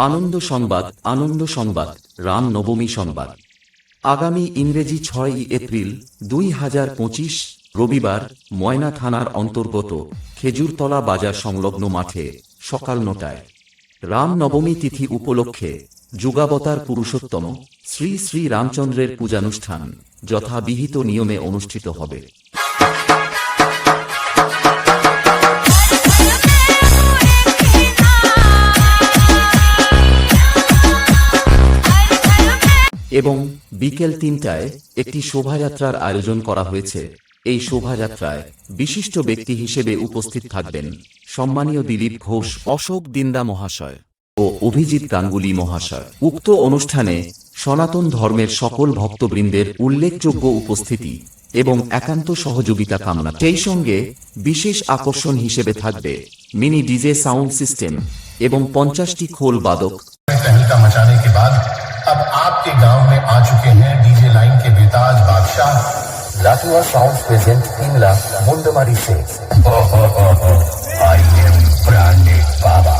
আনন্দ সংবাদ, আনন্দ সংবাদ, রাম নবমী সংবাদ। আগামী ইংরেজি 6ই এপ্রিল 2025 রবিবার ময়না থানার অন্তর্গত খেজুরতলা বাজার সংলগ্ন মাঠে সকাল 9টায় রাম নবমী তিথি উপলক্ষে যুগাবতার পুরুষোত্তম শ্রী শ্রী রামচন্দ্রের পূজানুষ্ঠান যথাবিহিত নিয়মে অনুষ্ঠিত হবে। এবং বিকেল 3টায় একটি শোভাযাত্রার আয়োজন করা হয়েছে। এই শোভাযাত্রায় বিশিষ্ট ব্যক্তি হিসেবে উপস্থিত থাকবেন সম্মানীয় দিলীপ ঘোষ, অশোক দিন্দা মহাশয় ও অভিজিৎ গাঙ্গুলি মহাশয়। উক্ত অনুষ্ঠানে সনাতন ধর্মের সকল ভক্তবৃন্দের উল্লেখযোগ্য উপস্থিতি এবং একান্ত সহযোগিতা কামনা। সেই সঙ্গে বিশেষ আকর্ষণ হিসেবে থাকবে মিনি ডিজে সাউন্ড সিস্টেম এবং 50টি খোল বাদক। अब आपके गांव में आ चुके हैं डीजे लाइन के बेताज बादशाह लाटुआ साउंड प्रेजेंट इनला मुंडमारी से आई एम ब्रांडेड बाबा।